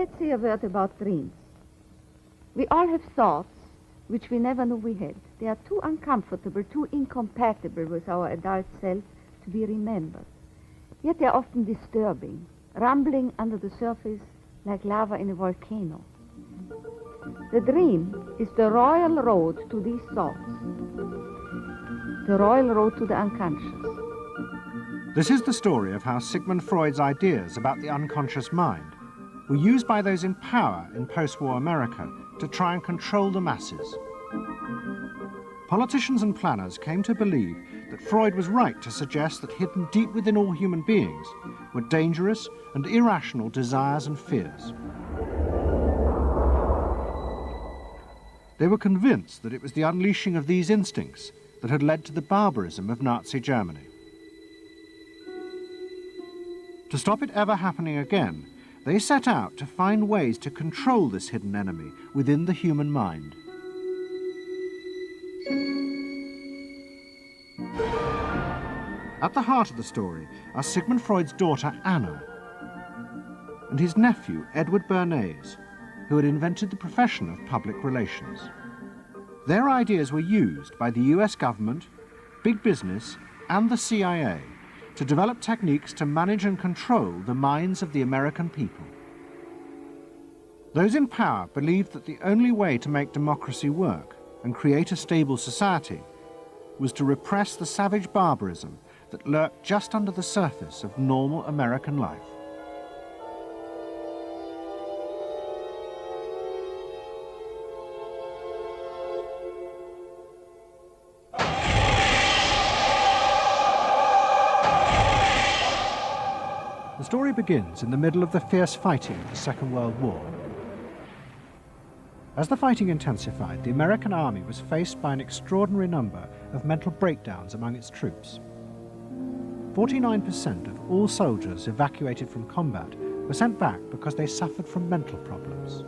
let's say a word about dreams. We all have thoughts which we never knew we had. They are too uncomfortable, too incompatible with our adult self to be remembered. Yet they are often disturbing, rumbling under the surface like lava in a volcano. The dream is the royal road to these thoughts, the royal road to the unconscious. This is the story of how Sigmund Freud's ideas about the unconscious mind were used by those in power in post-war America to try and control the masses. Politicians and planners came to believe that Freud was right to suggest that hidden deep within all human beings were dangerous and irrational desires and fears. They were convinced that it was the unleashing of these instincts that had led to the barbarism of Nazi Germany. To stop it ever happening again, they set out to find ways to control this hidden enemy within the human mind. At the heart of the story are Sigmund Freud's daughter Anna and his nephew Edward Bernays, who had invented the profession of public relations. Their ideas were used by the US government, big business, and the CIA to develop techniques to manage and control the minds of the American people. Those in power believed that the only way to make democracy work and create a stable society was to repress the savage barbarism that lurked just under the surface of normal American life. The story begins in the middle of the fierce fighting of the Second World War. As the fighting intensified, the American army was faced by an extraordinary number of mental breakdowns among its troops. 49% of all soldiers evacuated from combat were sent back because they suffered from mental problems.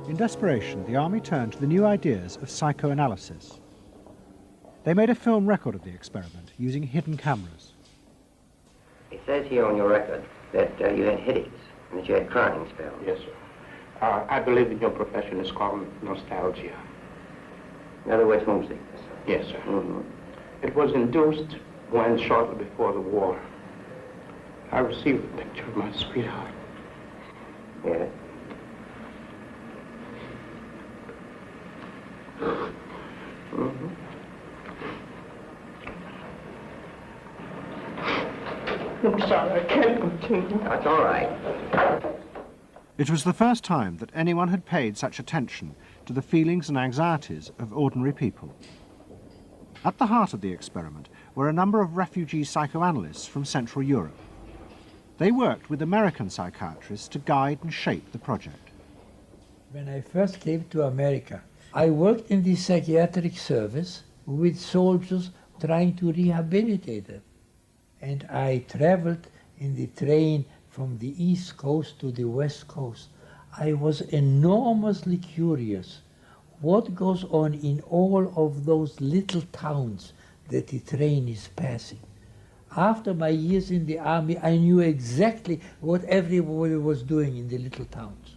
In desperation, the army turned to the new ideas of psychoanalysis. They made a film record of the experiment using hidden cameras. It says here on your record that you had headaches and that you had crying spells. Yes, sir. I believe in your profession is called nostalgia. In other words, homesickness. Yes, sir. Mm-hmm. It was induced when, shortly before the war, I received a picture of my sweetheart. Yes. Mm-hmm. I'm sorry, I can't continue. That's all right. It was the first time that anyone had paid such attention to the feelings and anxieties of ordinary people. At the heart of the experiment were a number of refugee psychoanalysts from Central Europe. They worked with American psychiatrists to guide and shape the project. When I first came to America, I worked in the psychiatric service with soldiers trying to rehabilitate them. And I traveled in the train from the East Coast to the West Coast. I was enormously curious what goes on in all of those little towns that the train is passing. After my years in the army, I knew exactly what everybody was doing in the little towns.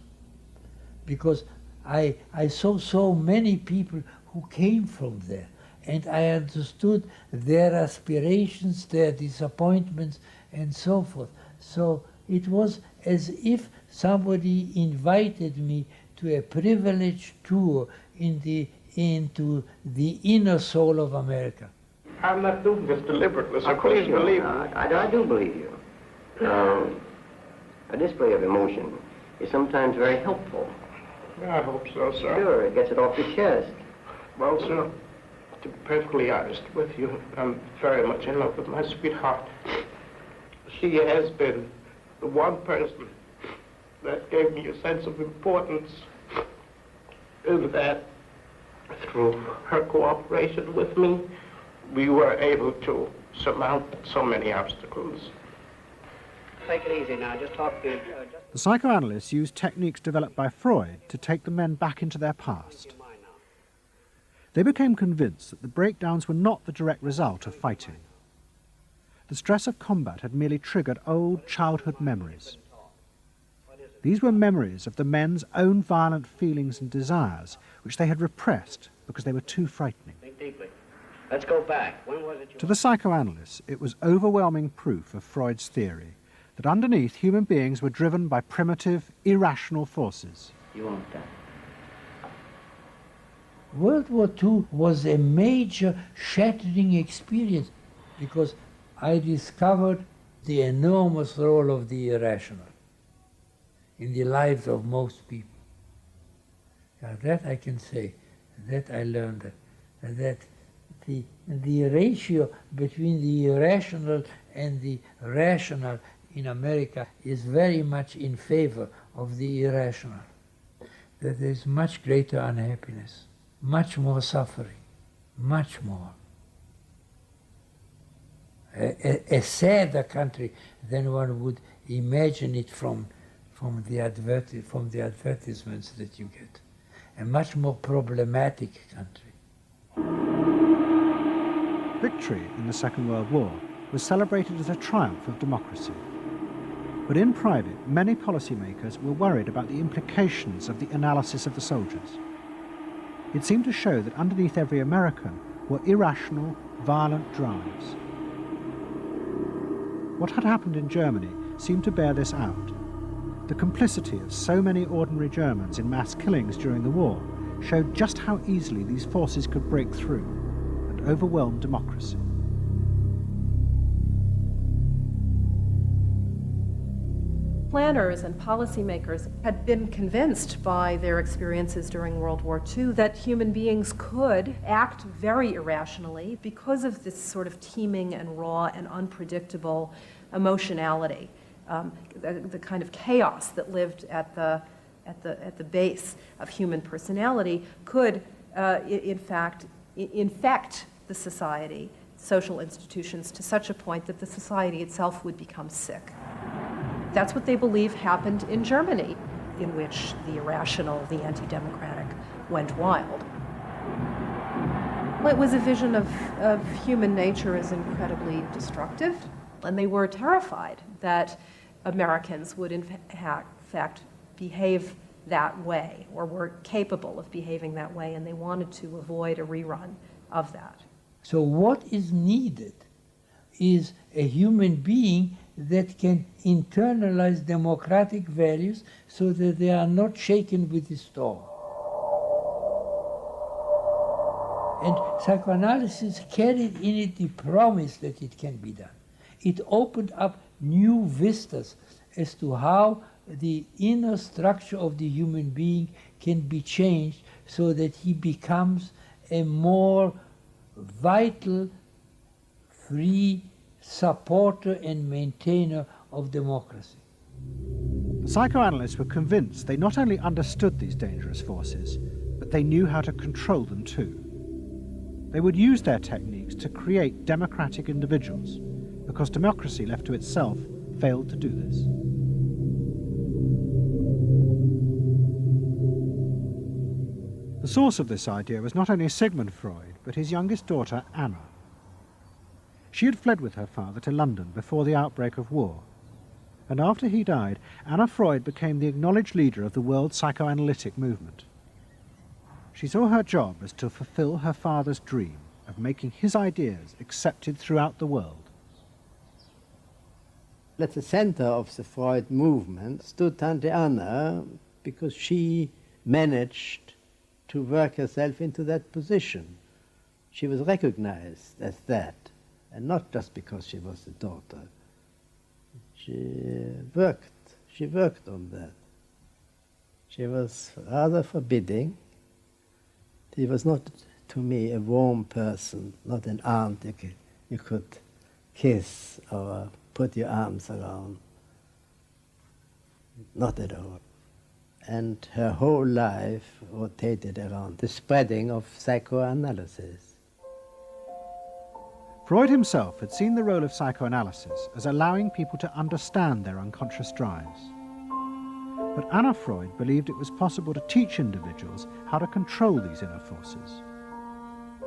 Because I saw so many people who came from there. And I understood their aspirations, their disappointments, and so forth. So it was as if somebody invited me to a privileged tour into the inner soul of America. I'm not doing this deliberately, so please believe me. I do believe you. A display of emotion is sometimes very helpful. I hope so, sir. Sure, it gets it off your chest. Well, sir, to be perfectly honest with you, I'm very much in love with my sweetheart. She has been the one person that gave me a sense of importance, in that through her cooperation with me, we were able to surmount so many obstacles. Take it easy now, just talk to... The psychoanalysts used techniques developed by Freud to take the men back into their past. They became convinced that the breakdowns were not the direct result of fighting. The stress of combat had merely triggered old childhood memories. These were memories of the men's own violent feelings and desires, which they had repressed because they were too frightening. Think deeply. Let's go back. When was it To the psychoanalysts, it was overwhelming proof of Freud's theory that underneath human beings were driven by primitive, irrational forces. You want that? World War II was a major shattering experience because I discovered the enormous role of the irrational in the lives of most people. Now that I can say, that I learned, that the ratio between the irrational and the rational in America is very much in favor of the irrational. That there is much greater unhappiness, much more suffering, much more. A sadder country than one would imagine it from the advertisements that you get. A much more problematic country. Victory in the Second World War was celebrated as a triumph of democracy. But in private, many policymakers were worried about the implications of the analysis of the soldiers. It seemed to show that underneath every American were irrational, violent drives. What had happened in Germany seemed to bear this out. The complicity of so many ordinary Germans in mass killings during the war showed just how easily these forces could break through and overwhelm democracy. Planners and policymakers had been convinced by their experiences during World War II that human beings could act very irrationally because of this sort of teeming and raw and unpredictable emotionality, the kind of chaos that lived at the base of human personality could, in fact, infect the society, social institutions, to such a point that the society itself would become sick. That's what they believe happened in Germany, in which the irrational, the anti-democratic, went wild. Well, it was a vision of human nature as incredibly destructive, and they were terrified that Americans would in fact behave that way, or were capable of behaving that way, and they wanted to avoid a rerun of that. So what is needed is a human being that can internalize democratic values so that they are not shaken with the storm. And psychoanalysis carried in it the promise that it can be done. It opened up new vistas as to how the inner structure of the human being can be changed so that he becomes a more vital, free supporter and maintainer of democracy. The psychoanalysts were convinced they not only understood these dangerous forces, but they knew how to control them too. They would use their techniques to create democratic individuals, because democracy left to itself failed to do this. The source of this idea was not only Sigmund Freud, but his youngest daughter, Anna. She had fled with her father to London before the outbreak of war, and after he died, Anna Freud became the acknowledged leader of the world psychoanalytic movement. She saw her job as to fulfill her father's dream of making his ideas accepted throughout the world. At the center of the Freud movement stood Tante Anna, because she managed to work herself into that position. She was recognized as that, and not just because she was the daughter. She worked on that. She was rather forbidding. She was not, to me, a warm person, not an aunt you could kiss or put your arms around. Not at all. And her whole life rotated around the spreading of psychoanalysis. Freud himself had seen the role of psychoanalysis as allowing people to understand their unconscious drives. But Anna Freud believed it was possible to teach individuals how to control these inner forces.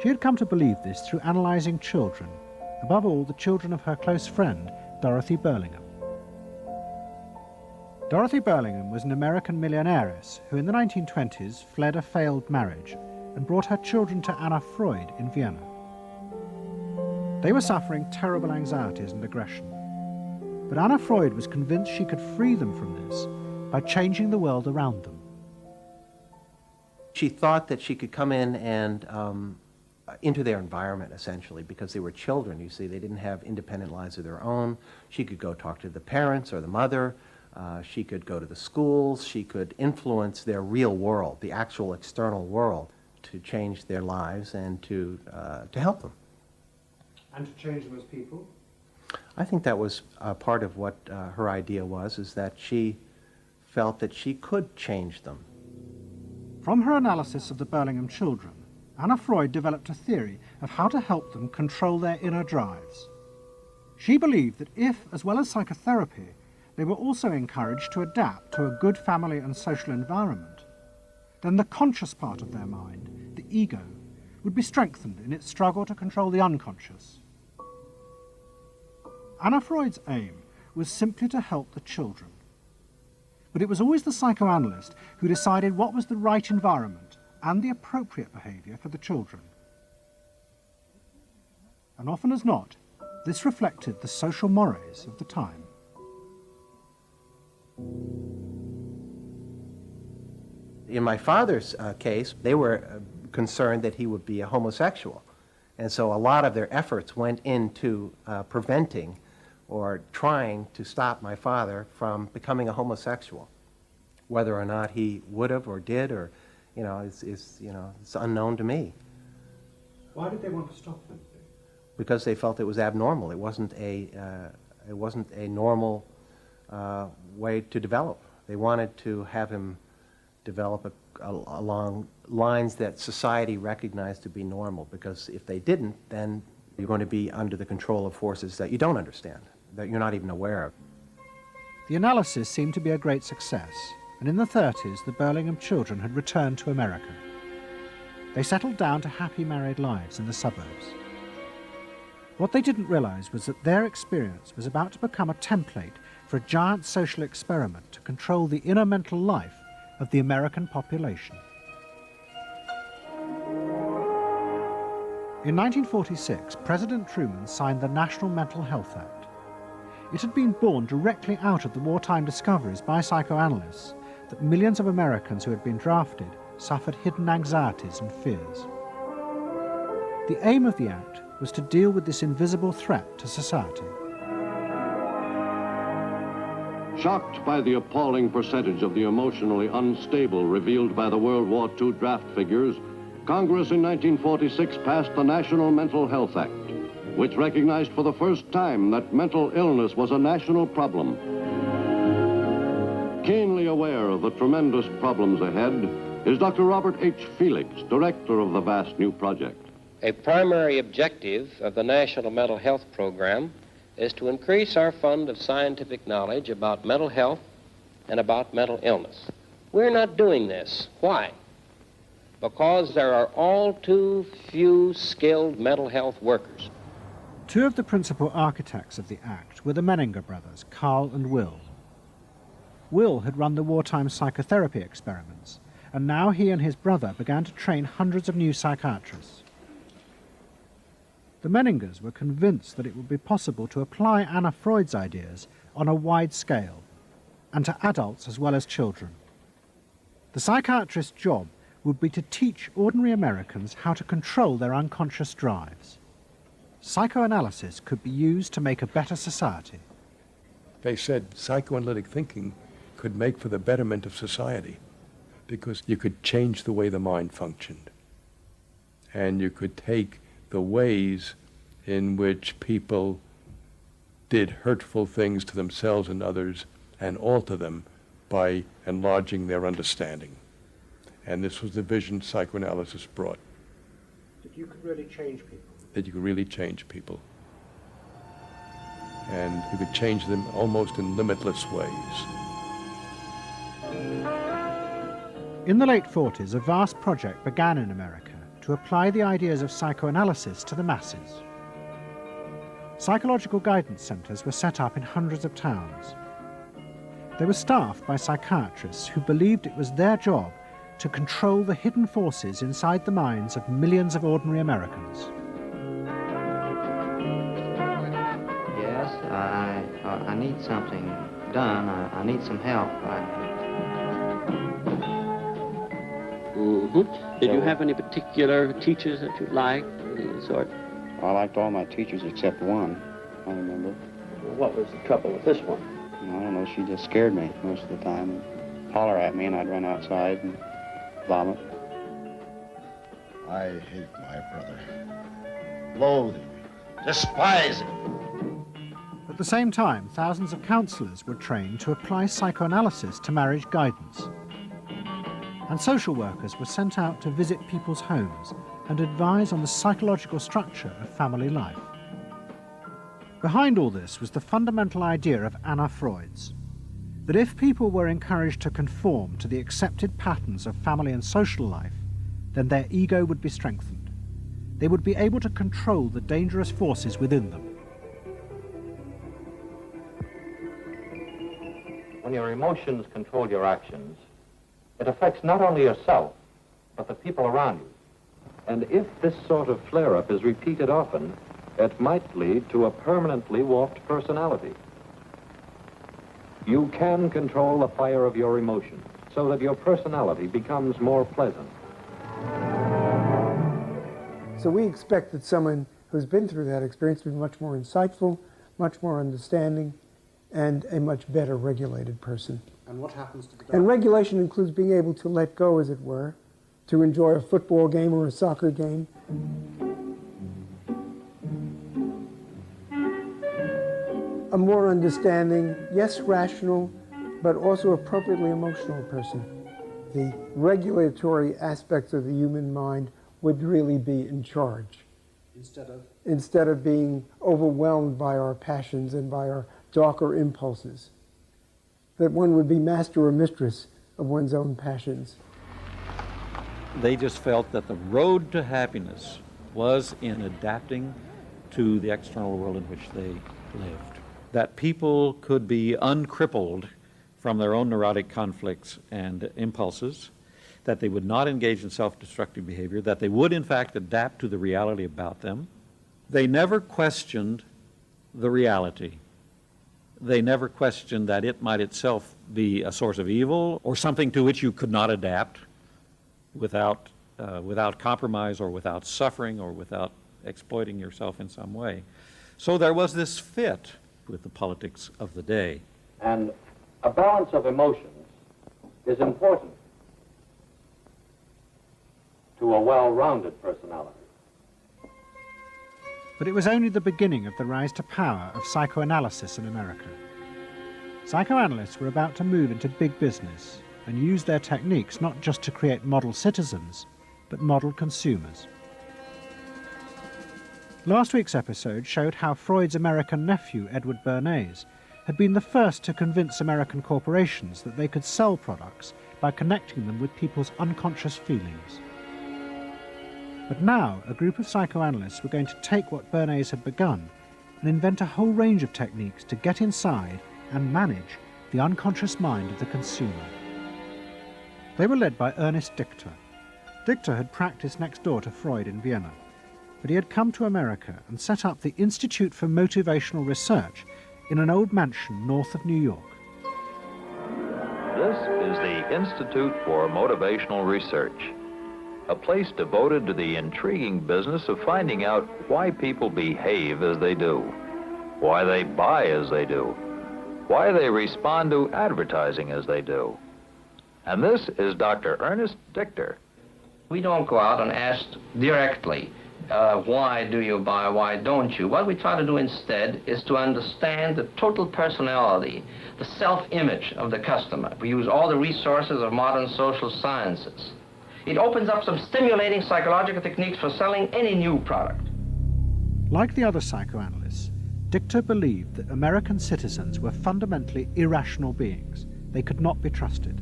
She had come to believe this through analysing children, above all the children of her close friend, Dorothy Burlingham. Dorothy Burlingham was an American millionairess who in the 1920s fled a failed marriage and brought her children to Anna Freud in Vienna. They were suffering terrible anxieties and aggression, but Anna Freud was convinced she could free them from this by changing the world around them. She thought that she could come in and into their environment, essentially, because they were children, you see. They didn't have independent lives of their own. She could go talk to the parents or the mother. She could go to the schools. She could influence their real world, the actual external world, to change their lives and to help them. And to change them as people? I think that was part of what her idea was, is that she felt that she could change them. From her analysis of the Burlingham children, Anna Freud developed a theory of how to help them control their inner drives. She believed that if, as well as psychotherapy, they were also encouraged to adapt to a good family and social environment, then the conscious part of their mind, the ego, would be strengthened in its struggle to control the unconscious. Anna Freud's aim was simply to help the children. But it was always the psychoanalyst who decided what was the right environment and the appropriate behaviour for the children. And often as not, this reflected the social mores of the time. In my father's case, they were concerned that he would be a homosexual. And so a lot of their efforts went into preventing or trying to stop my father from becoming a homosexual. Whether or not he would have or did, or, it's unknown to me. Why did they want to stop him? Because they felt it was abnormal. It wasn't a normal way to develop. They wanted to have him develop along lines that society recognized to be normal, because if they didn't, then you're going to be under the control of forces that you don't understand, that you're not even aware of. The analysis seemed to be a great success, and in the 30s the Burlingham children had returned to America. They settled down to happy married lives in the suburbs. What they didn't realize was that their experience was about to become a template for a giant social experiment to control the inner mental life of the American population. In 1946, President Truman signed the National Mental Health Act. It had been born directly out of the wartime discoveries by psychoanalysts that millions of Americans who had been drafted suffered hidden anxieties and fears. The aim of the act was to deal with this invisible threat to society. Shocked by the appalling percentage of the emotionally unstable revealed by the World War II draft figures, Congress in 1946 passed the National Mental Health Act, which recognized for the first time that mental illness was a national problem. Keenly aware of the tremendous problems ahead is Dr. Robert H. Felix, director of the vast new project. A primary objective of the National Mental Health Program is to increase our fund of scientific knowledge about mental health and about mental illness. We're not doing this. Why? Because there are all too few skilled mental health workers. Two of the principal architects of the Act were the Menninger brothers, Carl and Will. Will had run the wartime psychotherapy experiments, and now he and his brother began to train hundreds of new psychiatrists. The Menningers were convinced that it would be possible to apply Anna Freud's ideas on a wide scale, and to adults as well as children. The psychiatrist's job would be to teach ordinary Americans how to control their unconscious drives. Psychoanalysis could be used to make a better society. They said psychoanalytic thinking could make for the betterment of society, because you could change the way the mind functioned, and you could take the ways in which people did hurtful things to themselves and others and alter them by enlarging their understanding. And this was the vision psychoanalysis brought. That you could really change people. That you could really change people. And you could change them almost in limitless ways. In the late 40s, a vast project began in America to apply the ideas of psychoanalysis to the masses. Psychological guidance centres were set up in hundreds of towns. They were staffed by psychiatrists who believed it was their job to control the hidden forces inside the minds of millions of ordinary Americans. Yes, I need something done. I need some help. Did you have any particular teachers that you liked, any sort? I liked all my teachers except one, I remember. What was the trouble with this one? I don't know, she just scared me most of the time. Holler at me and I'd run outside and vomit. I hate my brother. Loathe him. Despise him. At the same time, thousands of counselors were trained to apply psychoanalysis to marriage guidance. And social workers were sent out to visit people's homes and advise on the psychological structure of family life. Behind all this was the fundamental idea of Anna Freud's, that if people were encouraged to conform to the accepted patterns of family and social life, then their ego would be strengthened. They would be able to control the dangerous forces within them. When your emotions control your actions, it affects not only yourself, but the people around you. And if this sort of flare-up is repeated often, it might lead to a permanently warped personality. You can control the fire of your emotions so that your personality becomes more pleasant. So we expect that someone who's been through that experience to be much more insightful, much more understanding, and a much better regulated person. And what happens to the And regulation includes being able to let go, as it were, to enjoy a football game or a soccer game. A more understanding, yes, rational, but also appropriately emotional person. The regulatory aspects of the human mind would really be in charge. Instead of being overwhelmed by our passions and by our darker impulses. That one would be master or mistress of one's own passions. They just felt that the road to happiness was in adapting to the external world in which they lived. That people could be uncrippled from their own neurotic conflicts and impulses, that they would not engage in self-destructive behavior, that they would in fact adapt to the reality about them. They never questioned the reality. They never questioned that it might itself be a source of evil or something to which you could not adapt without compromise or without suffering or without exploiting yourself in some way. So there was this fit with the politics of the day. And a balance of emotions is important to a well-rounded personality. But it was only the beginning of the rise to power of psychoanalysis in America. Psychoanalysts were about to move into big business and use their techniques not just to create model citizens, but model consumers. Last week's episode showed how Freud's American nephew, Edward Bernays, had been the first to convince American corporations that they could sell products by connecting them with people's unconscious feelings. But now, a group of psychoanalysts were going to take what Bernays had begun and invent a whole range of techniques to get inside and manage the unconscious mind of the consumer. They were led by Ernest Dichter. Dichter had practiced next door to Freud in Vienna, but he had come to America and set up the Institute for Motivational Research in an old mansion north of New York. This is the Institute for Motivational Research, a place devoted to the intriguing business of finding out why people behave as they do, why they buy as they do, why they respond to advertising as they do. And this is Dr. Ernest Dichter. We don't go out and ask directly, why do you buy, why don't you? What we try to do instead is to understand the total personality, the self-image of the customer. We use all the resources of modern social sciences. It opens up some stimulating psychological techniques for selling any new product. Like the other psychoanalysts, Dichter believed that American citizens were fundamentally irrational beings. They could not be trusted.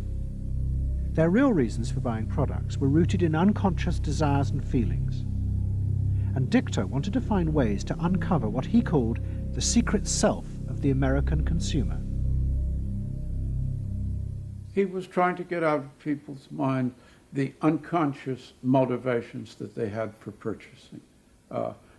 Their real reasons for buying products were rooted in unconscious desires and feelings. And Dichter wanted to find ways to uncover what he called the secret self of the American consumer. He was trying to get out of people's mind the unconscious motivations that they had for purchasing.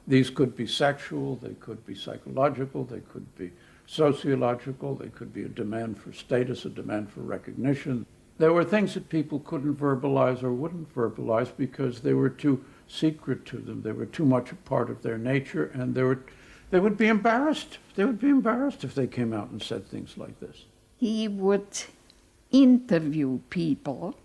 These could be sexual, they could be psychological, they could be sociological, they could be a demand for status, a demand for recognition. There were things that people couldn't verbalize or wouldn't verbalize because they were too secret to them. They were too much a part of their nature, and they would be embarrassed. They would be embarrassed if they came out and said things like this. He would interview people,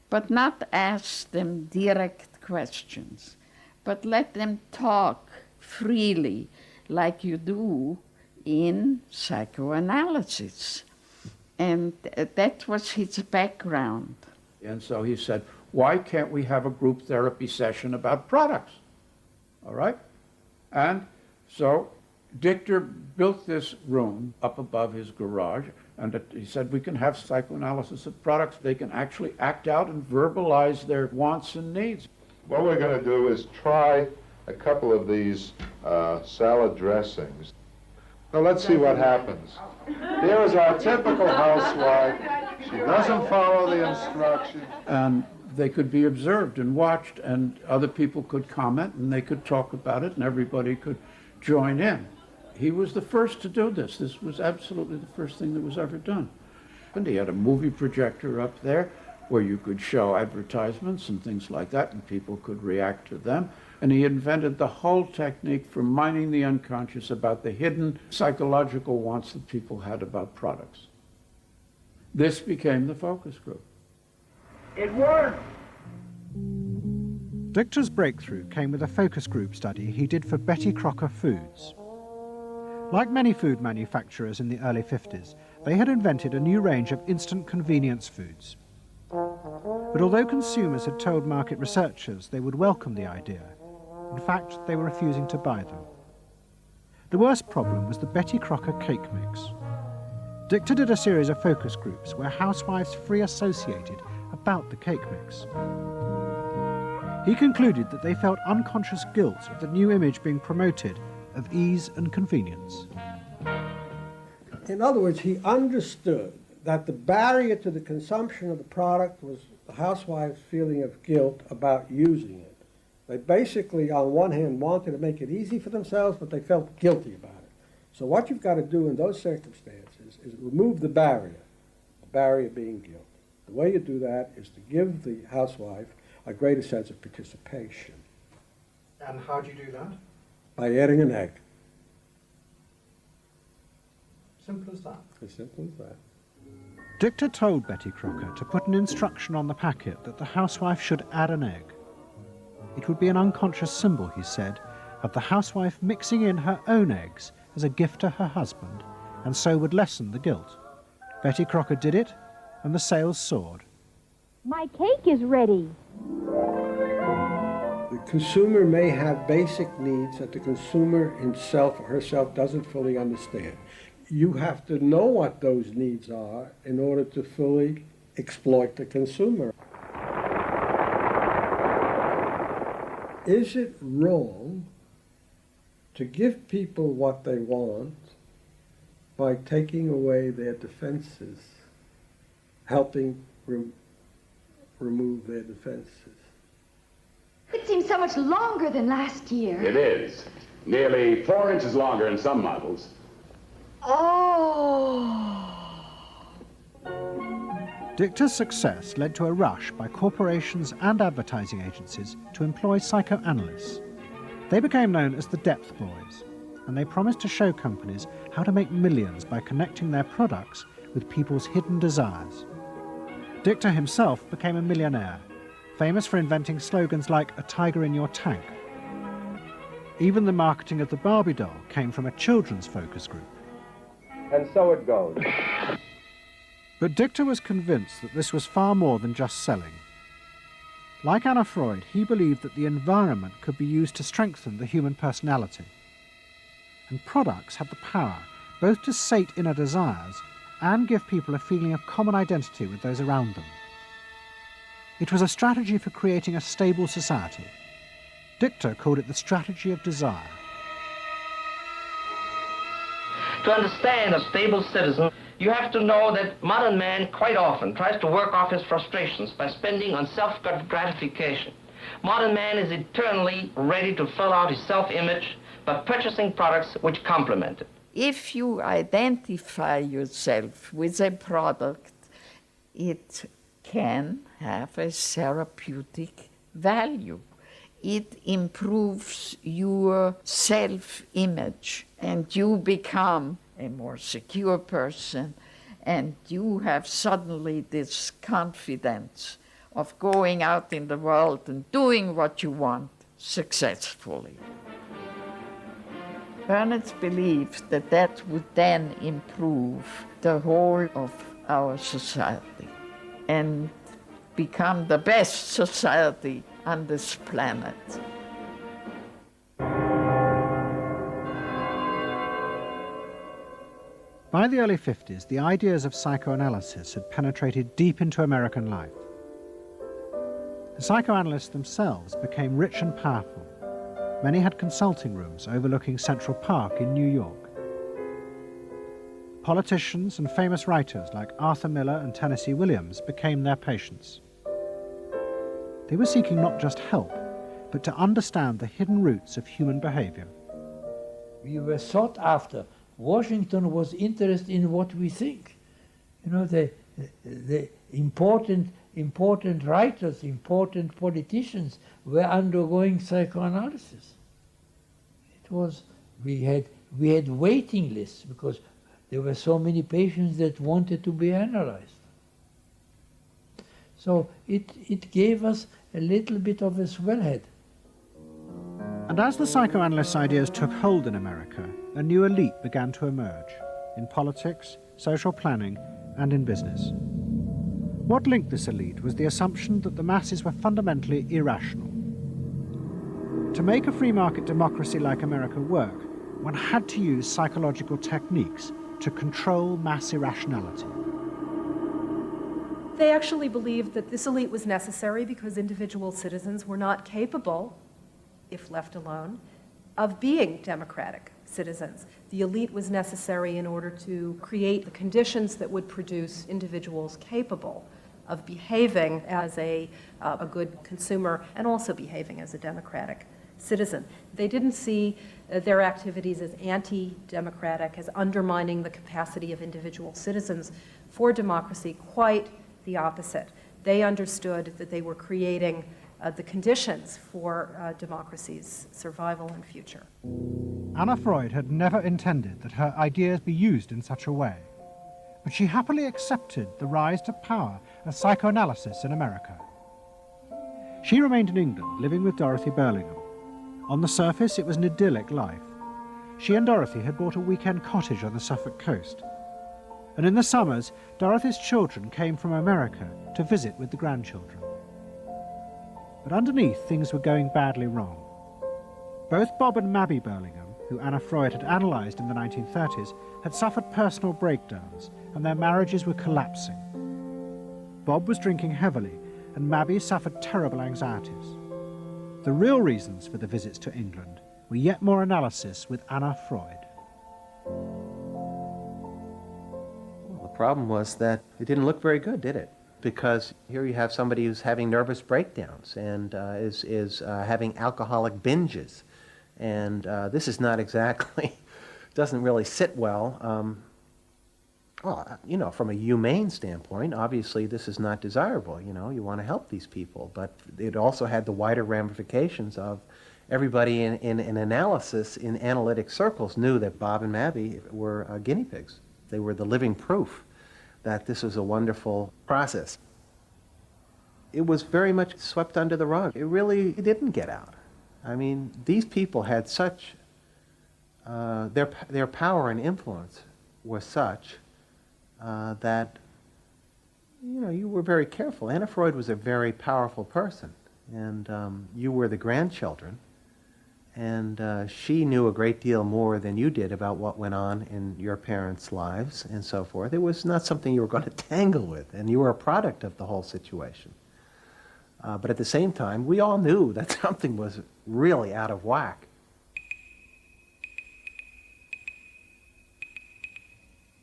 but not ask them direct questions, but let them talk freely like you do in psychoanalysis. And that was his background. And so he said, why can't we have a group therapy session about products? All right? And so Dichter built this room up above his garage, and he said we can have psychoanalysis of products. They can actually act out and verbalize their wants and needs. What we're going to do is try a couple of these salad dressings. Now let's see what happens. Here is our typical housewife. She doesn't follow the instructions. And they could be observed and watched, and other people could comment, and they could talk about it, and everybody could join in. He was the first to do this. This was absolutely the first thing that was ever done. And he had a movie projector up there where you could show advertisements and things like that, and people could react to them. And he invented the whole technique for mining the unconscious about the hidden psychological wants that people had about products. This became the focus group. It worked! Dichter's breakthrough came with a focus group study he did for Betty Crocker Foods. Like many food manufacturers in the early 50s, they had invented a new range of instant convenience foods. But although consumers had told market researchers they would welcome the idea, in fact, they were refusing to buy them. The worst problem was the Betty Crocker cake mix. Dichter did a series of focus groups where housewives free associated about the cake mix. He concluded that they felt unconscious guilt at the new image being promoted of ease and convenience. In other words, he understood that the barrier to the consumption of the product was the housewife's feeling of guilt about using it. They basically, on one hand, wanted to make it easy for themselves, but they felt guilty about it. So what you've got to do in those circumstances is remove the barrier being guilt. The way you do that is to give the housewife a greater sense of participation. And how do you do that? By adding an egg. Simple as that. As simple as that. Dichter told Betty Crocker to put an instruction on the packet that the housewife should add an egg. It would be an unconscious symbol, he said, of the housewife mixing in her own eggs as a gift to her husband, and so would lessen the guilt. Betty Crocker did it, and the sales soared. My cake is ready. The consumer may have basic needs that the consumer himself or herself doesn't fully understand. You have to know what those needs are in order to fully exploit the consumer. Is it wrong to give people what they want by taking away their defenses, helping remove their defenses? It seems so much longer than last year. It is. Nearly 4 inches longer in some models. Oh! Dichter's success led to a rush by corporations and advertising agencies to employ psychoanalysts. They became known as the Depth Boys, and they promised to show companies how to make millions by connecting their products with people's hidden desires. Dichter himself became a millionaire, famous for inventing slogans like "a tiger in your tank." Even the marketing of the Barbie doll came from a children's focus group. And so it goes. But Dichter was convinced that this was far more than just selling. Like Anna Freud, he believed that the environment could be used to strengthen the human personality. And products had the power both to sate inner desires and give people a feeling of common identity with those around them. It was a strategy for creating a stable society. Dichter called it the strategy of desire. To understand a stable citizen, You have to know that modern man quite often tries to work off his frustrations by spending on self-gratification. Modern man is eternally ready to fill out his self-image by purchasing products which complement it. If you identify yourself with a product, it can have a therapeutic value. It improves your self-image, and you become a more secure person, and you have suddenly this confidence of going out in the world and doing what you want successfully. Ernst believed that that would then improve the whole of our society and become the best society on this planet. By the early 50s, the ideas of psychoanalysis had penetrated deep into American life. The psychoanalysts themselves became rich and powerful. Many had consulting rooms overlooking Central Park in New York. Politicians and famous writers like Arthur Miller and Tennessee Williams became their patients. They were seeking not just help, but to understand the hidden roots of human behavior. We were sought after. Washington was interested in what we think. You know, the important writers, important politicians were undergoing psychoanalysis. It was, we had waiting lists because there were so many patients that wanted to be analyzed. So it gave us a little bit of a swellhead. And as the psychoanalysts' ideas took hold in America, a new elite began to emerge in politics, social planning, and in business. What linked this elite was the assumption that the masses were fundamentally irrational. To make a free market democracy like America work, one had to use psychological techniques to control mass irrationality. They actually believed that this elite was necessary because individual citizens were not capable, if left alone, of being democratic citizens. The elite was necessary in order to create the conditions that would produce individuals capable of behaving as a good consumer and also behaving as a democratic citizen. They didn't see their activities as anti-democratic, as undermining the capacity of individual citizens for democracy. Quite the opposite. They understood that they were creating the conditions for democracy's survival and future. Anna Freud had never intended that her ideas be used in such a way, but she happily accepted the rise to power of psychoanalysis in America. She remained in England, living with Dorothy Burlingham. On the surface, it was an idyllic life. She and Dorothy had bought a weekend cottage on the Suffolk coast. And in the summers, Dorothy's children came from America to visit with the grandchildren. But underneath, things were going badly wrong. Both Bob and Mabby Burlingham, who Anna Freud had analysed in the 1930s, had suffered personal breakdowns, and their marriages were collapsing. Bob was drinking heavily, and Mabby suffered terrible anxieties. The real reasons for the visits to England were yet more analysis with Anna Freud. The problem was that it didn't look very good, did it? Because here you have somebody who's having nervous breakdowns and is having alcoholic binges. And this is not exactly, doesn't really sit well. Well, you know, from a humane standpoint, obviously this is not desirable. You know, you want to help these people. But it also had the wider ramifications of everybody in analysis, in analytic circles, knew that Bob and Mabby were guinea pigs. They were the living proof that this was a wonderful process. It was very much swept under the rug. It really didn't get out. I mean, these people had such, their power and influence was such that, you know, you were very careful. Anna Freud was a very powerful person, and you were the grandchildren, and she knew a great deal more than you did about what went on in your parents' lives and so forth. It was not something you were going to tangle with, and you were a product of the whole situation. But at the same time, we all knew that something was really out of whack.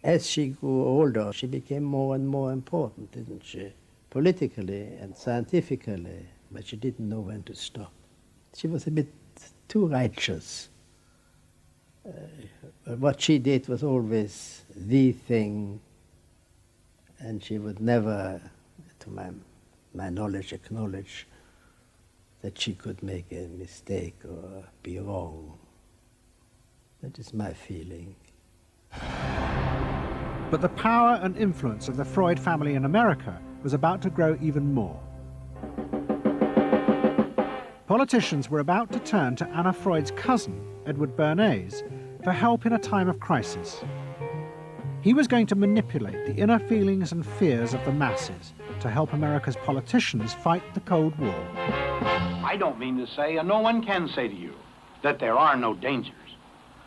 As she grew older, she became more and more important, didn't she? Politically and scientifically, but she didn't know when to stop. She was a bit too righteous. What she did was always the thing, and she would never, to my knowledge, acknowledge that she could make a mistake or be wrong. That is my feeling. But the power and influence of the Freud family in America was about to grow even more. Politicians were about to turn to Anna Freud's cousin, Edward Bernays, for help in a time of crisis. He was going to manipulate the inner feelings and fears of the masses to help America's politicians fight the Cold War. I don't mean to say, and no one can say to you, that there are no dangers.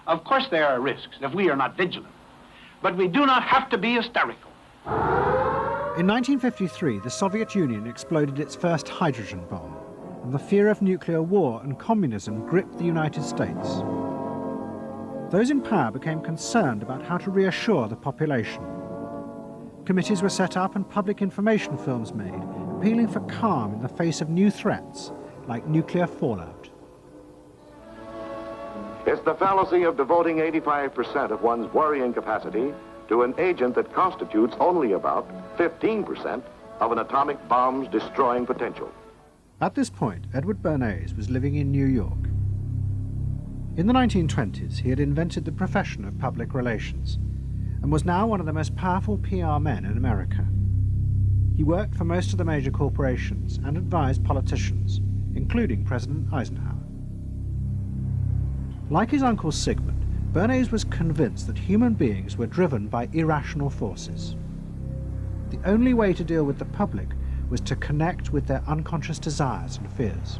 Of course there are risks if we are not vigilant, but we do not have to be hysterical. In 1953, the Soviet Union exploded its first hydrogen bomb, and the fear of nuclear war and communism gripped the United States. Those in power became concerned about how to reassure the population. Committees were set up and public information films made, appealing for calm in the face of new threats, like nuclear fallout. It's the fallacy of devoting 85% of one's worrying capacity to an agent that constitutes only about 15% of an atomic bomb's destroying potential. At this point, Edward Bernays was living in New York. In the 1920s, he had invented the profession of public relations and was now one of the most powerful PR men in America. He worked for most of the major corporations and advised politicians, including President Eisenhower. Like his uncle Sigmund, Bernays was convinced that human beings were driven by irrational forces. The only way to deal with the public was to connect with their unconscious desires and fears.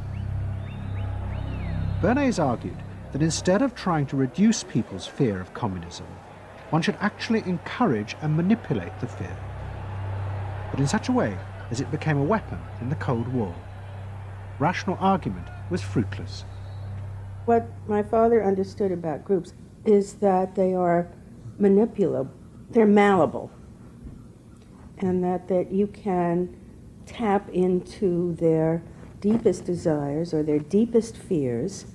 Bernays argued that instead of trying to reduce people's fear of communism, one should actually encourage and manipulate the fear, but in such a way as it became a weapon in the Cold War. Rational argument was fruitless. What my father understood about groups is that they are manipulable, they're malleable, and that you can tap into their deepest desires or their deepest fears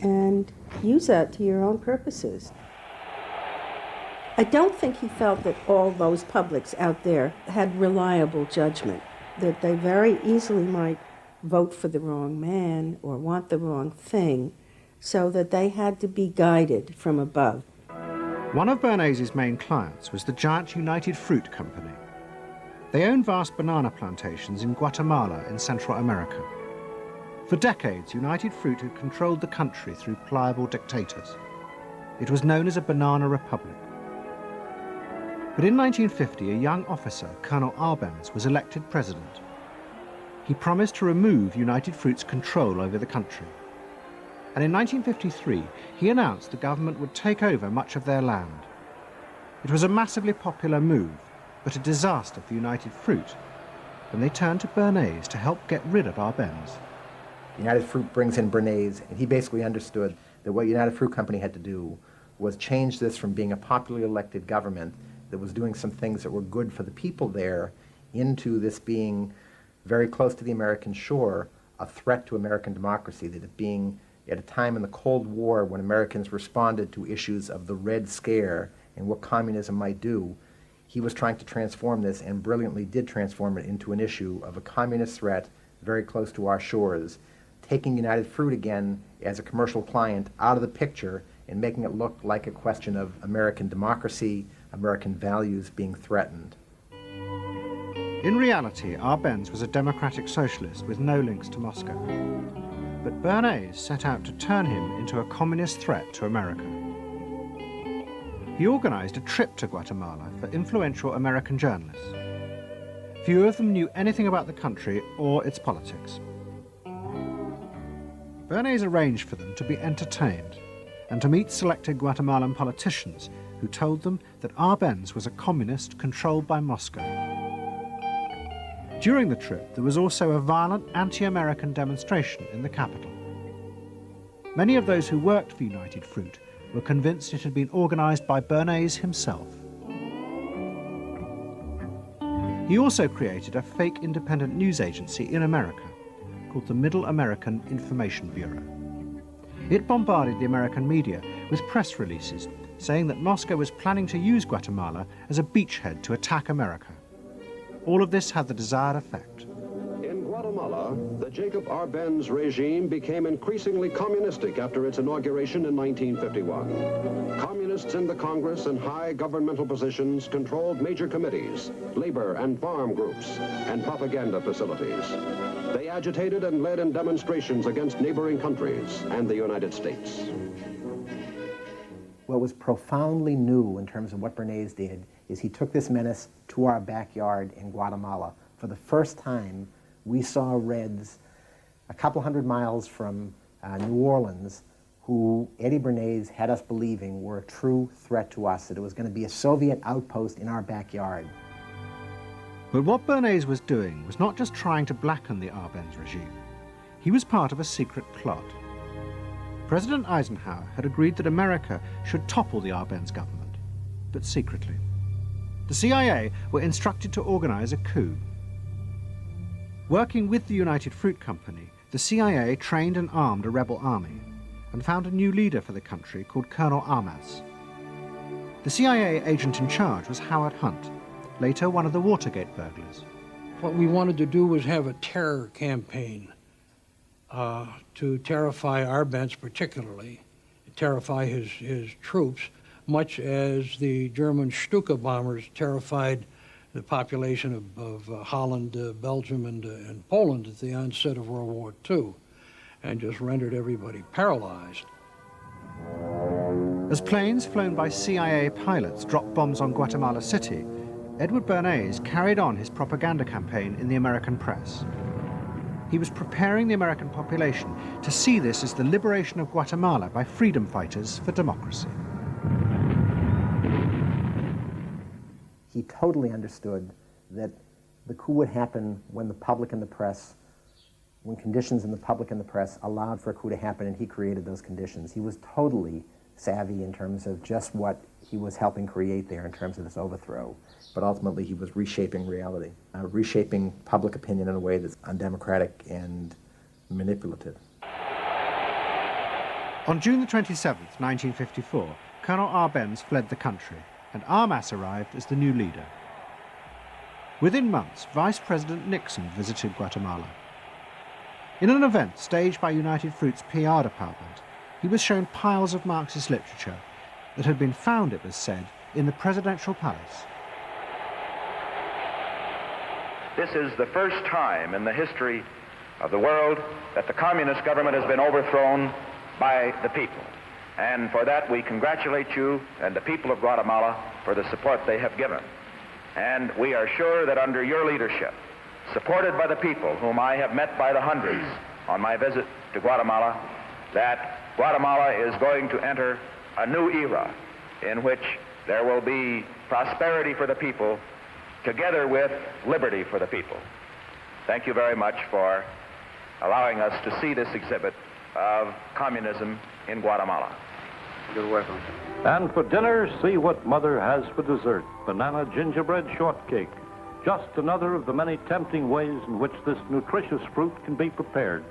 and use that to your own purposes. I don't think he felt that all those publics out there had reliable judgment, that they very easily might vote for the wrong man or want the wrong thing, so that they had to be guided from above. One of Bernays' main clients was the giant United Fruit Company. They owned vast banana plantations in Guatemala in Central America. For decades, United Fruit had controlled the country through pliable dictators. It was known as a banana republic. But in 1950, a young officer, Colonel Arbenz, was elected president. He promised to remove United Fruit's control over the country. And in 1953, he announced the government would take over much of their land. It was a massively popular move, but a disaster for United Fruit, and they turned to Bernays to help get rid of Arbenz. United Fruit brings in Bernays, and he basically understood that what United Fruit Company had to do was change this from being a popularly elected government that was doing some things that were good for the people there into this being very close to the American shore, a threat to American democracy, that it being at a time in the Cold War when Americans responded to issues of the Red Scare and what communism might do, he was trying to transform this and brilliantly did transform it into an issue of a communist threat very close to our shores, taking United Fruit again as a commercial client out of the picture and making it look like a question of American democracy, American values being threatened. In reality, Arbenz was a democratic socialist with no links to Moscow. But Bernays set out to turn him into a communist threat to America. He organized a trip to Guatemala for influential American journalists. Few of them knew anything about the country or its politics. Bernays arranged for them to be entertained and to meet selected Guatemalan politicians who told them that Arbenz was a communist controlled by Moscow. During the trip, there was also a violent anti-American demonstration in the capital. Many of those who worked for United Fruit were convinced it had been organized by Bernays himself. He also created a fake independent news agency in America called the Middle American Information Bureau. It bombarded the American media with press releases saying that Moscow was planning to use Guatemala as a beachhead to attack America. All of this had the desired effect. In Guatemala, the Jacob Arbenz regime became increasingly communistic after its inauguration in 1951. Communists in the Congress and high governmental positions controlled major committees, labor and farm groups, and propaganda facilities. They agitated and led in demonstrations against neighboring countries and the United States. What was profoundly new in terms of what Bernays did is he took this menace to our backyard in Guatemala. For the first time, we saw Reds a couple hundred miles from New Orleans who Eddie Bernays had us believing were a true threat to us, that it was going to be a Soviet outpost in our backyard. But what Bernays was doing was not just trying to blacken the Arbenz regime. He was part of a secret plot. President Eisenhower had agreed that America should topple the Arbenz government, but secretly. The CIA were instructed to organize a coup. Working with the United Fruit Company, the CIA trained and armed a rebel army and found a new leader for the country called Colonel Armas. The CIA agent in charge was Howard Hunt, later one of the Watergate burglars. What we wanted to do was have a terror campaign to terrify Arbenz particularly, terrify his troops, much as the German Stuka bombers terrified the population of Holland, Belgium, and Poland at the onset of World War II, and just rendered everybody paralyzed. As planes flown by CIA pilots dropped bombs on Guatemala City, Edward Bernays carried on his propaganda campaign in the American press. He was preparing the American population to see this as the liberation of Guatemala by freedom fighters for democracy. He totally understood that the coup would happen when the public and the press, when conditions in the public and the press allowed for a coup to happen, and he created those conditions. He was totally savvy in terms of just what he was helping create there in terms of this overthrow. But ultimately he was reshaping reality, reshaping public opinion in a way that's undemocratic and manipulative. On June the 27th, 1954, Colonel Arbenz fled the country, and Armas arrived as the new leader. Within months, Vice President Nixon visited Guatemala. In an event staged by United Fruit's PR department, he was shown piles of Marxist literature that had been found, it was said, in the presidential palace. This is the first time in the history of the world that the communist government has been overthrown by the people. And for that we congratulate you and the people of Guatemala for the support they have given. And we are sure that under your leadership, supported by the people whom I have met by the hundreds on my visit to Guatemala, that Guatemala is going to enter a new era in which there will be prosperity for the people together with liberty for the people. Thank you very much for allowing us to see this exhibit of communism in Guatemala. You're welcome. And for dinner, see what Mother has for dessert. Banana gingerbread shortcake. Just another of the many tempting ways in which this nutritious fruit can be prepared.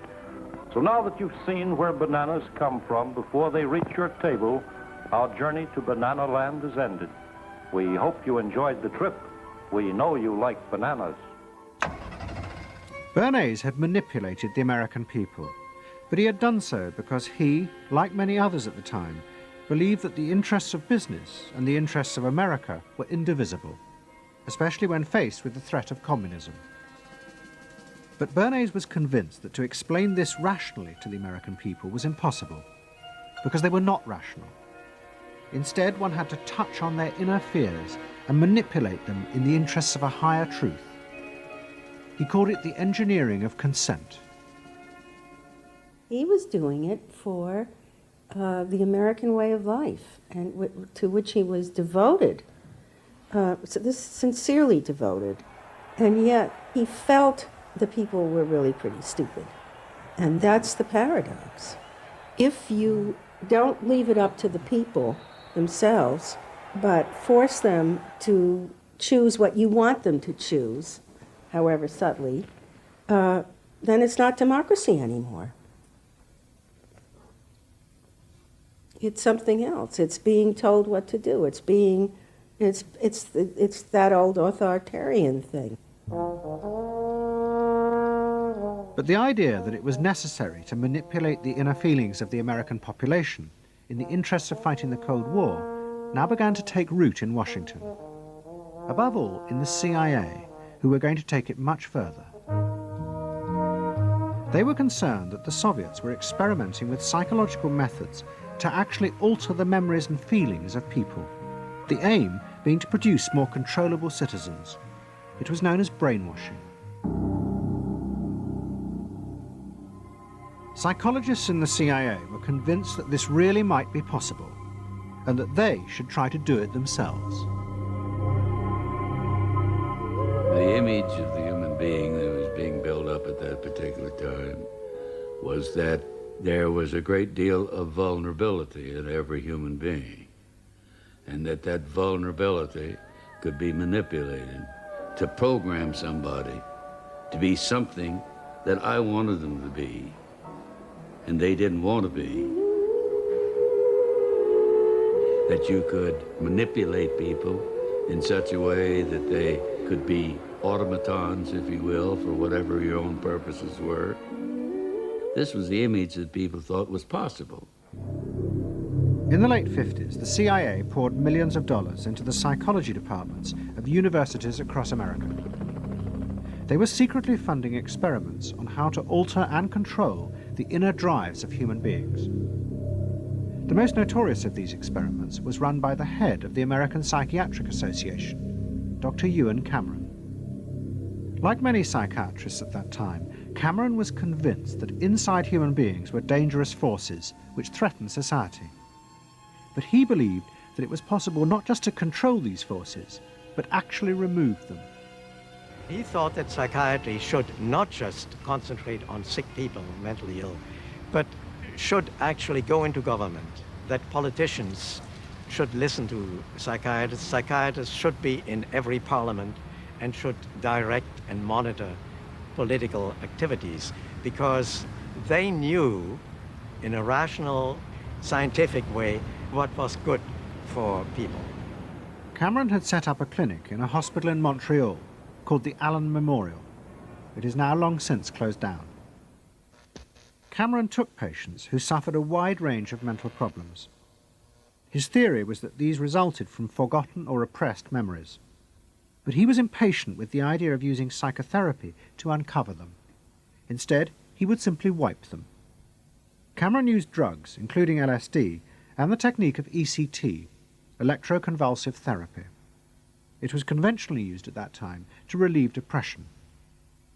So now that you've seen where bananas come from before they reach your table, our journey to Banana Land is ended. We hope you enjoyed the trip. We know you like bananas. Bernays had manipulated the American people, but he had done so because he, like many others at the time, believed that the interests of business and the interests of America were indivisible, especially when faced with the threat of communism. But Bernays was convinced that to explain this rationally to the American people was impossible, because they were not rational. Instead, one had to touch on their inner fears and manipulate them in the interests of a higher truth. He called it the engineering of consent. He was doing it for the American way of life, and to which he was devoted, sincerely devoted. And yet he felt the people were really pretty stupid. And that's the paradox. If you don't leave it up to the people themselves, but force them to choose what you want them to choose, however subtly, then it's not democracy anymore. It's something else. It's being told what to do. It's that old authoritarian thing. But the idea that it was necessary to manipulate the inner feelings of the American population in the interests of fighting the Cold War now began to take root in Washington. Above all, in the CIA, who were going to take it much further. They were concerned that the Soviets were experimenting with psychological methods to actually alter the memories and feelings of people, the aim being to produce more controllable citizens. It was known as brainwashing. Psychologists in the CIA were convinced that this really might be possible, and that they should try to do it themselves. The image of the human being that was being built up at that particular time was that there was a great deal of vulnerability in every human being, and that vulnerability could be manipulated to program somebody to be something that I wanted them to be, and they didn't want to be. That you could manipulate people in such a way that they could be automatons, if you will, for whatever your own purposes were. This was the image that people thought was possible. In the late 50s, the CIA poured millions of dollars into the psychology departments of universities across America. They were secretly funding experiments on how to alter and control the inner drives of human beings. The most notorious of these experiments was run by the head of the American Psychiatric Association, Dr. Ewen Cameron. Like many psychiatrists at that time, Cameron was convinced that inside human beings were dangerous forces which threatened society. But he believed that it was possible not just to control these forces, but actually remove them. He thought that psychiatry should not just concentrate on sick people, mentally ill, but should actually go into government, that politicians should listen to psychiatrists. Psychiatrists should be in every parliament and should direct and monitor political activities, because they knew in a rational, scientific way what was good for people. Cameron had set up a clinic in a hospital in Montreal called the Allen Memorial. It is now long since closed down. Cameron took patients who suffered a wide range of mental problems. His theory was that these resulted from forgotten or repressed memories. But he was impatient with the idea of using psychotherapy to uncover them. Instead, he would simply wipe them. Cameron used drugs, including LSD, and the technique of ECT, electroconvulsive therapy. It was conventionally used at that time to relieve depression.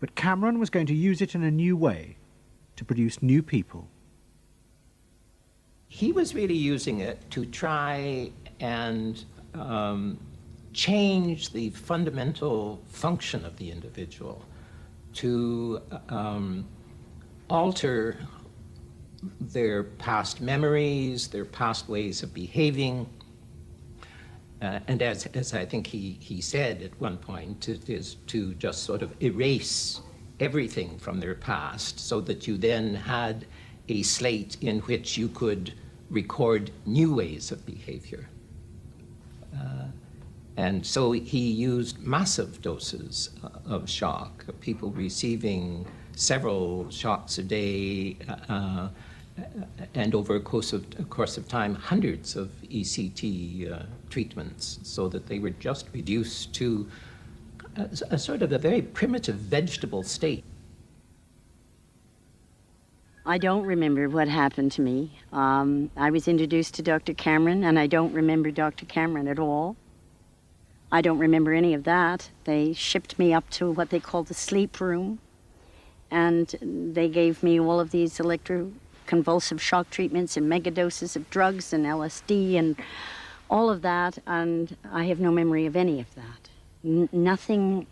But Cameron was going to use it in a new way, to produce new people. He was really using it to try and change the fundamental function of the individual, to alter their past memories, their past ways of behaving. And as I think he said at one point, it is to just sort of erase everything from their past so that you then had a slate in which you could record new ways of behavior. And so he used massive doses of shock, people receiving several shocks a day, and over a course of time, hundreds of ECT treatments, so that they were just reduced to a sort of a very primitive vegetable state. I don't remember what happened to me. I was introduced to Dr. Cameron, and I don't remember Dr. Cameron at all. I don't remember any of that. They shipped me up to what they called the sleep room, and they gave me all of these electroconvulsive shock treatments and megadoses of drugs and LSD and all of that, and I have no memory of any of that. Nothing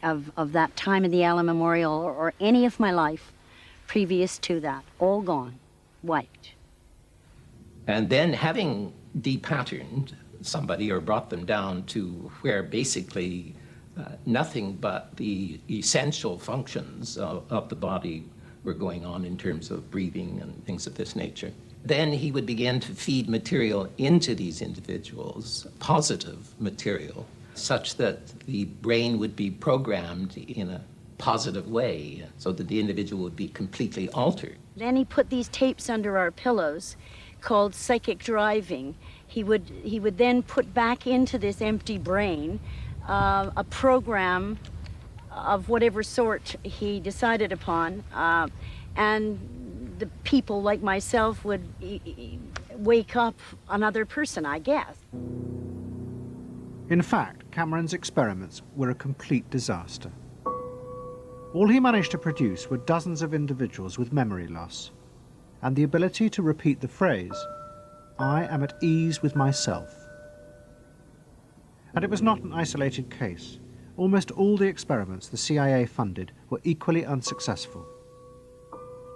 of that time of the Allen Memorial or any of my life previous to that, all gone, wiped. And then, having depatterned somebody or brought them down to where basically nothing but the essential functions of the body were going on in terms of breathing and things of this nature. Then he would begin to feed material into these individuals, positive material, such that the brain would be programmed in a positive way, so that the individual would be completely altered. Then he put these tapes under our pillows called psychic driving. He would then put back into this empty brain a program of whatever sort he decided upon, and the people like myself would wake up another person, I guess. In fact, Cameron's experiments were a complete disaster. All he managed to produce were dozens of individuals with memory loss and the ability to repeat the phrase, "I am at ease with myself." And it was not an isolated case. Almost all the experiments the CIA funded were equally unsuccessful.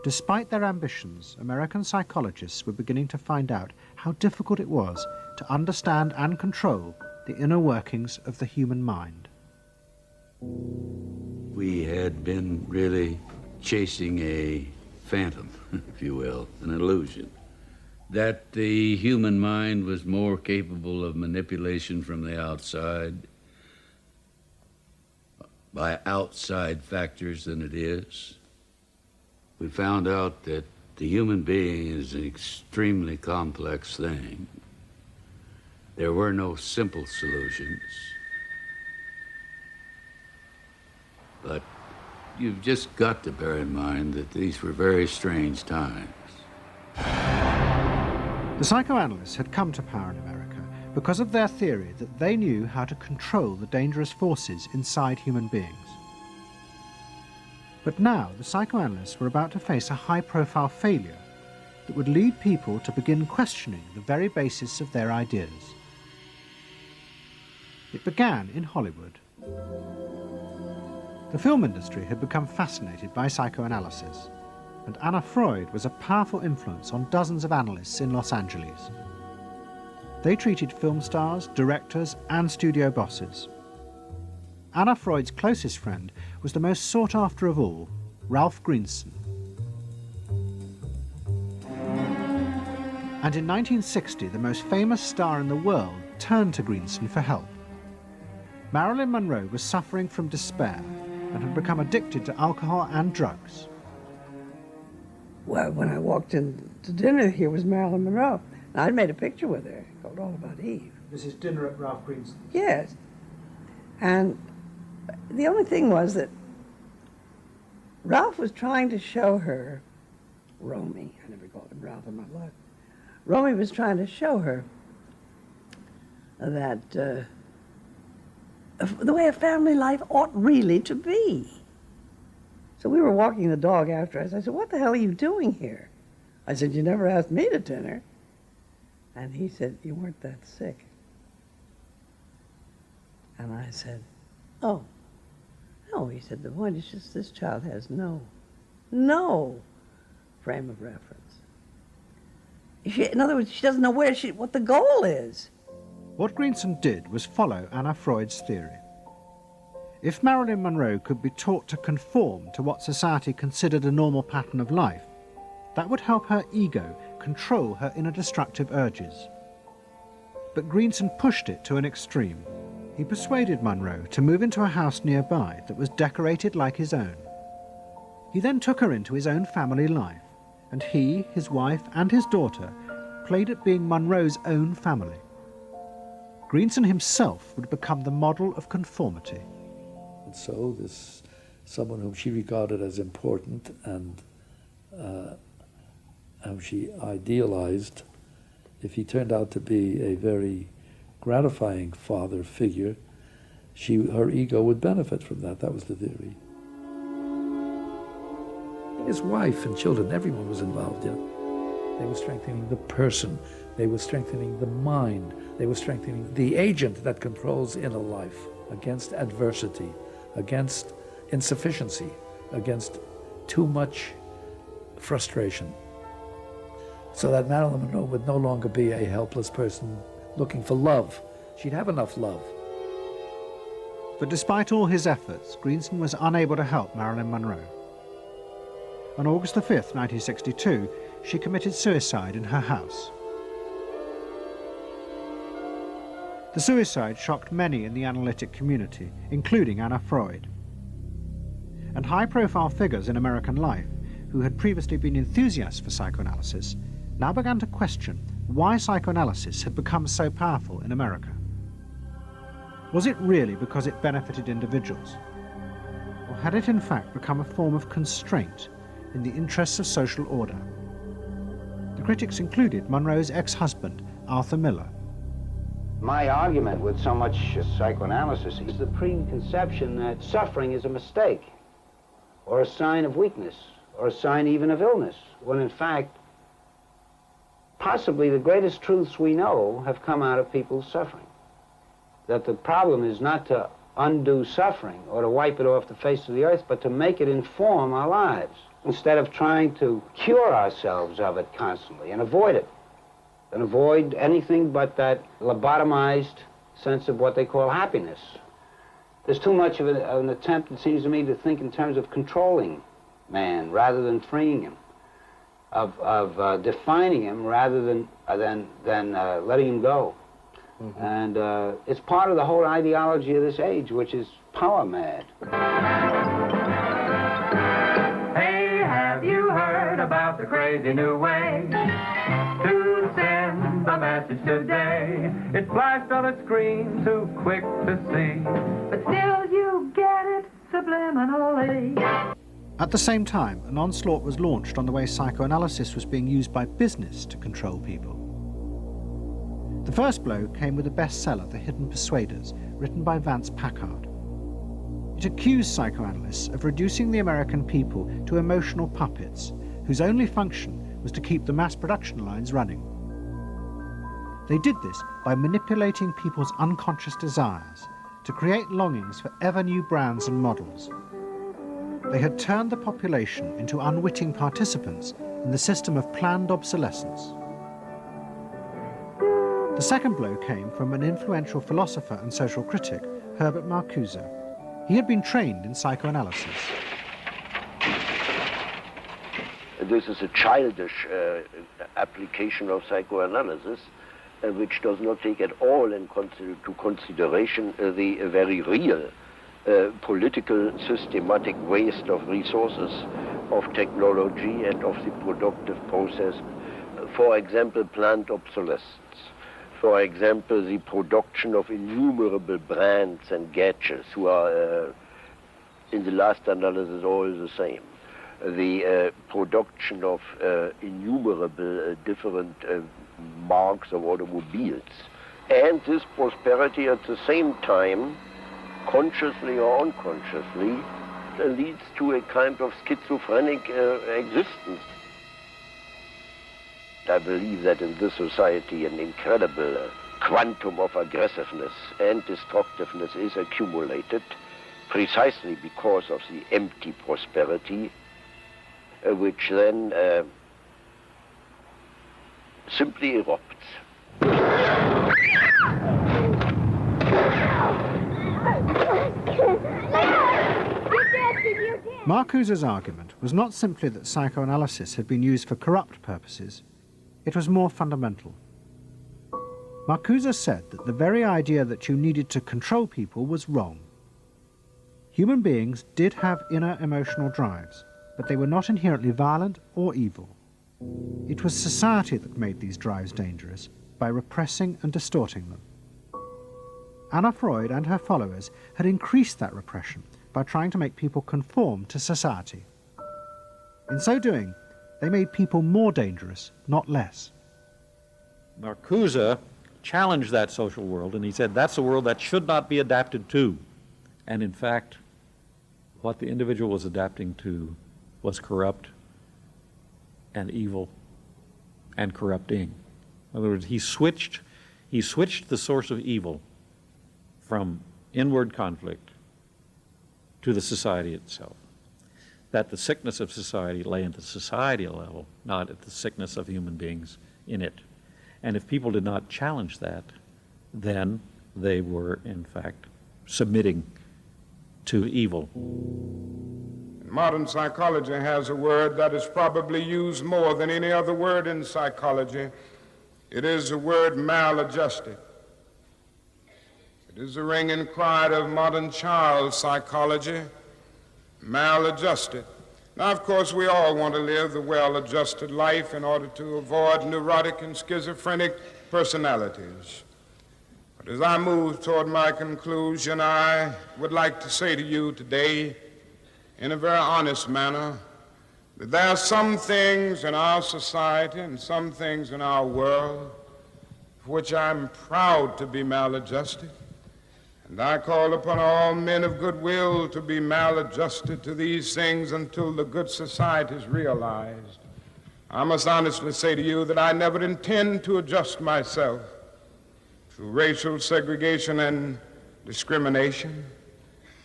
Despite their ambitions, American psychologists were beginning to find out how difficult it was to understand and control the inner workings of the human mind. We had been really chasing a phantom, if you will, an illusion, that the human mind was more capable of manipulation from the outside by outside factors than it is. We found out that the human being is an extremely complex thing. There were no simple solutions. But you've just got to bear in mind that these were very strange times. The psychoanalysts had come to power in America because of their theory that they knew how to control the dangerous forces inside human beings. But now the psychoanalysts were about to face a high-profile failure that would lead people to begin questioning the very basis of their ideas. It began in Hollywood. The film industry had become fascinated by psychoanalysis, and Anna Freud was a powerful influence on dozens of analysts in Los Angeles. They treated film stars, directors, and studio bosses. Anna Freud's closest friend was the most sought after of all, Ralph Greenson. And in 1960, the most famous star in the world turned to Greenson for help. Marilyn Monroe was suffering from despair and had become addicted to alcohol and drugs. Well, when I walked in to dinner, here was Marilyn Monroe. And I'd made a picture with her called All About Eve. This is dinner at Ralph Greenson's. Yes. And the only thing was that Ralph was trying to show her, Romy, I never called him Ralph in my life. Romy was trying to show her that the way a family life ought really to be. So we were walking the dog after us. I said, "What the hell are you doing here?" I said, "You never asked me to dinner." And he said, "You weren't that sick." And I said, "Oh, no." He said, "The point is just this child has no frame of reference. In other words, she doesn't know what the goal is." What Greenson did was follow Anna Freud's theory. If Marilyn Monroe could be taught to conform to what society considered a normal pattern of life, that would help her ego control her inner destructive urges. But Greenson pushed it to an extreme. He persuaded Monroe to move into a house nearby that was decorated like his own. He then took her into his own family life, and he, his wife, and his daughter played at being Monroe's own family. Greenson himself would become the model of conformity. And so this someone whom she regarded as important and whom she idealized, if he turned out to be a very gratifying father figure, her ego would benefit from that. That was the theory. His wife and children, everyone was involved, yeah. They were strengthening the person. They were strengthening the mind. They were strengthening the agent that controls inner life against adversity, against insufficiency, against too much frustration. So that Marilyn Monroe would no longer be a helpless person looking for love. She'd have enough love. But despite all his efforts, Greenson was unable to help Marilyn Monroe. On August the 5th, 1962, she committed suicide in her house. The suicide shocked many in the analytic community, including Anna Freud. And high-profile figures in American life, who had previously been enthusiasts for psychoanalysis, now began to question why psychoanalysis had become so powerful in America. Was it really because it benefited individuals? Or had it in fact become a form of constraint in the interests of social order? The critics included Monroe's ex-husband, Arthur Miller. My argument with so much psychoanalysis is the preconception that suffering is a mistake, or a sign of weakness, or a sign even of illness, when in fact, possibly the greatest truths we know have come out of people's suffering. That the problem is not to undo suffering or to wipe it off the face of the earth, but to make it inform our lives, instead of trying to cure ourselves of it constantly and avoid it, and avoid anything but that lobotomized sense of what they call happiness. There's too much of an attempt, it seems to me, to think in terms of controlling man rather than freeing him, of defining him rather than letting him go. Mm-hmm. And it's part of the whole ideology of this age, which is power mad. Hey, have you heard about the crazy new way to send a message today? It's flashed on a screen too quick to see, but still you get it subliminally. At the same time, an onslaught was launched on the way psychoanalysis was being used by business to control people. The first blow came with a bestseller, The Hidden Persuaders, written by Vance Packard. It accused psychoanalysts of reducing the American people to emotional puppets, whose only function was to keep the mass production lines running. They did this by manipulating people's unconscious desires to create longings for ever new brands and models. They had turned the population into unwitting participants in the system of planned obsolescence. The second blow came from an influential philosopher and social critic, Herbert Marcuse. He had been trained in psychoanalysis. This is a childish application of psychoanalysis, which does not take at all into consideration the very real political systematic waste of resources, of technology and of the productive process. For example, planned obsolescence. For example, the production of innumerable brands and gadgets who are, in the last analysis, all the same. The production of innumerable different marks of automobiles. And this prosperity at the same time, consciously or unconsciously, leads to a kind of schizophrenic existence. I believe that in this society an incredible quantum of aggressiveness and destructiveness is accumulated precisely because of the empty prosperity, which then simply erupts. Marcuse's argument was not simply that psychoanalysis had been used for corrupt purposes. It was more fundamental. Marcuse said that the very idea that you needed to control people was wrong. Human beings did have inner emotional drives, but they were not inherently violent or evil. It was society that made these drives dangerous by repressing and distorting them. Anna Freud and her followers had increased that repression by trying to make people conform to society. In so doing, they made people more dangerous, not less. Marcuse challenged that social world, and he said that's a world that should not be adapted to. And in fact, what the individual was adapting to was corrupt and evil and corrupting. In other words, he switched the source of evil from inward conflict to the society itself. That the sickness of society lay at the societal level, not at the sickness of human beings in it. And if people did not challenge that, then they were, in fact, submitting to evil. Modern psychology has a word that is probably used more than any other word in psychology. It is the word maladjusted. It is the ringing cry of modern child psychology, maladjusted. Now, of course, we all want to live the well-adjusted life in order to avoid neurotic and schizophrenic personalities. But as I move toward my conclusion, I would like to say to you today, in a very honest manner, that there are some things in our society and some things in our world for which I'm proud to be maladjusted. And I call upon all men of goodwill to be maladjusted to these things until the good society is realized. I must honestly say to you that I never intend to adjust myself to racial segregation and discrimination.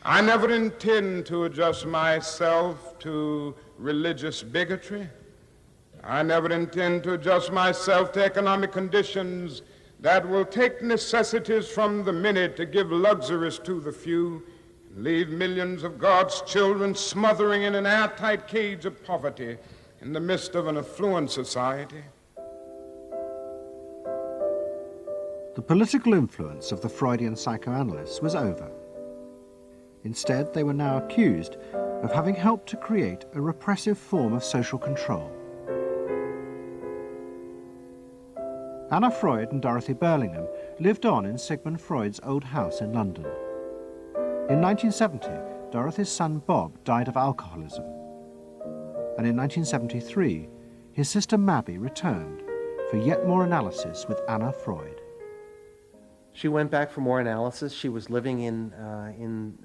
I never intend to adjust myself to religious bigotry. I never intend to adjust myself to economic conditions that will take necessities from the many to give luxuries to the few and leave millions of God's children smothering in an airtight cage of poverty in the midst of an affluent society. The political influence of the Freudian psychoanalysts was over. Instead, they were now accused of having helped to create a repressive form of social control. Anna Freud and Dorothy Burlingham lived on in Sigmund Freud's old house in London. In 1970, Dorothy's son Bob died of alcoholism. And in 1973, his sister Mabby returned for yet more analysis with Anna Freud. She went back for more analysis. She was living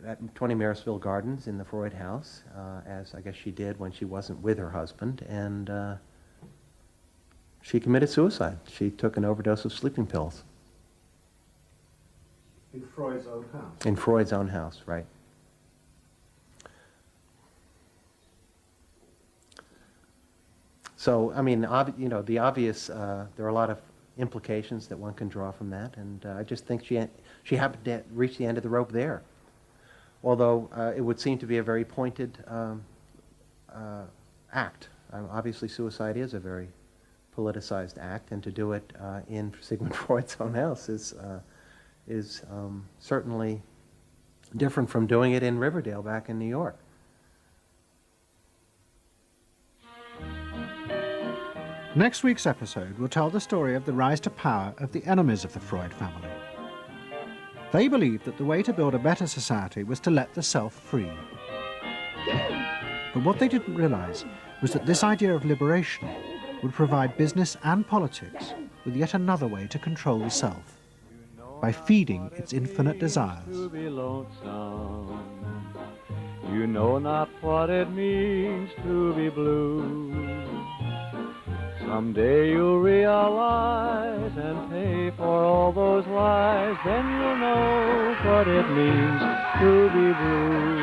at 20 Marysville Gardens in the Freud house, as I guess she did when she wasn't with her husband, and she committed suicide. She took an overdose of sleeping pills. In Freud's own house? In Freud's own house, right. So, I mean, the obvious, there are a lot of implications that one can draw from that, and I just think she happened to reach the end of the rope there. Although it would seem to be a very pointed act. Obviously, suicide is a very politicized act, and to do it in Sigmund Freud's own house is certainly different from doing it in Riverdale back in New York. Next week's episode will tell the story of the rise to power of the enemies of the Freud family. They believed that the way to build a better society was to let the self free. But what they didn't realize was that this idea of liberation would provide business and politics with yet another way to control the self, by feeding its infinite desires. You know not what it means to be blue. Someday you'll realize and pay for all those lies, then you'll know what it means to be blue.